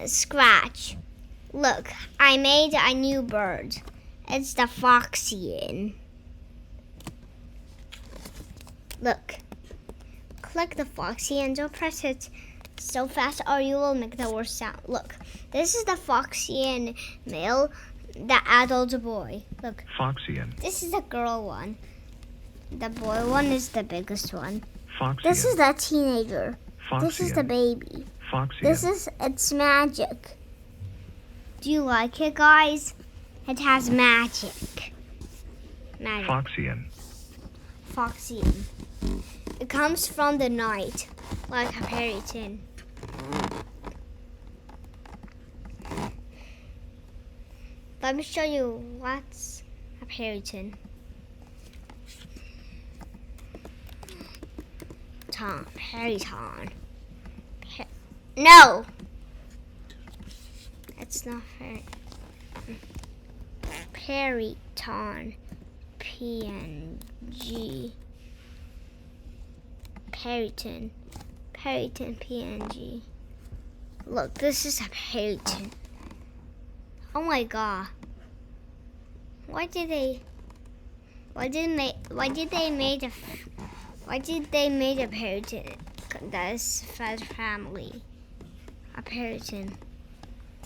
scratch. Look, I made a new bird. It's the Foxyon. Look. Click the Foxyon. Don't press it so fast or you will make the worst sound. Look, this is the Foxyon male, the adult boy. Look. Foxyon. This is the girl one. The boy one is the biggest one. Foxyon. This is the teenager. Foxyon. This is the baby. Foxyon. This is its magic. Do you like it, guys? It has magic. Magic. Foxyon. Foxyon. It comes from the night, like a parrot. Let me show you what's a parrot. Parrot. No! It's not fair. Periton. PNG. Periton. PNG. Look, this is a periton. Oh my god. Why did they make a periton that's for family? A periton.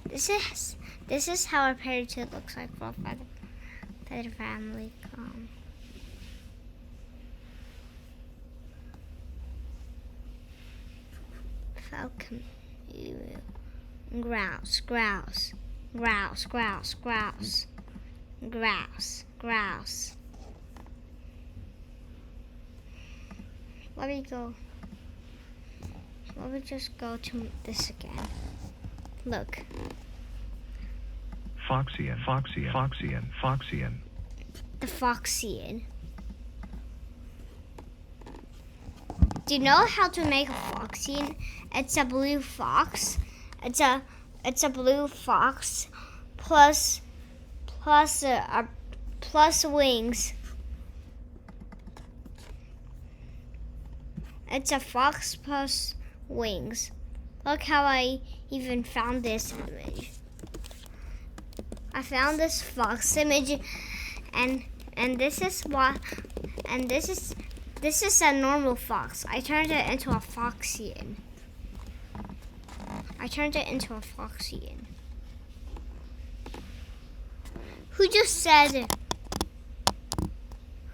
This is how a periton looks like for feather family. Falcon. Grouse. Let me just go to this again. Look. Foxyon. The Foxyon. Do you know how to make a Foxyon? It's a blue fox. It's a blue fox plus wings. It's a fox plus wings. Look how I even found this image. I found this fox image, and this is a normal fox. I turned it into a Foxyon. Who just said it?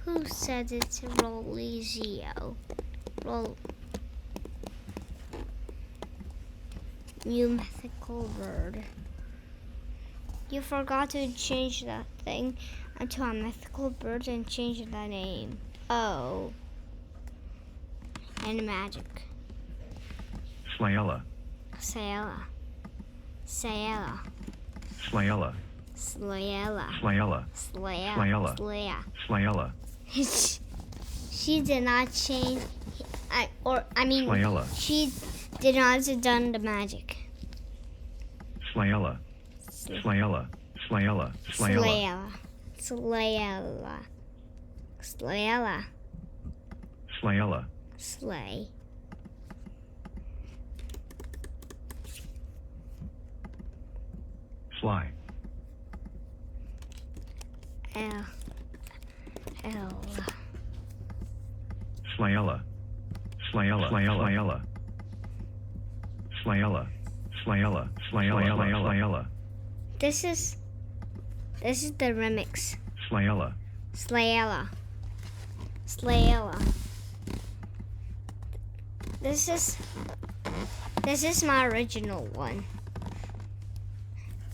Who said it's Rollizio? New Mythical Bird. You forgot to change that thing into a Mythical Bird and change the name. Oh. And Magic. Slayella. Sayella. She did not change. Slayella. She did not done the magic. Slayella. Slay. Fly. L. Slayella. This is the remix. Slayella. This is my original one.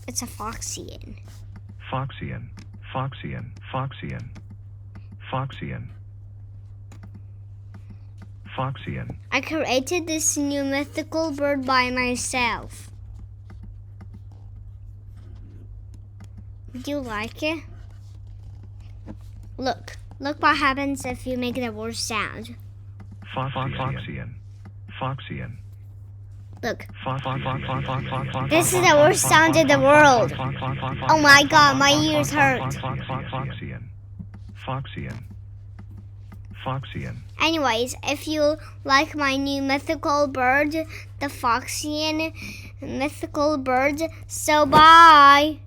It's a Foxyon. Foxyon. I created this new mythical bird by myself. Do you like it? Look what happens if you make the word sound. Foxyon. Look. This is the worst sound in the world. Oh my god, my ears hurt. Foxyon. Anyways, if you like my new mythical bird, the Foxyon, Mythical Bird. So bye.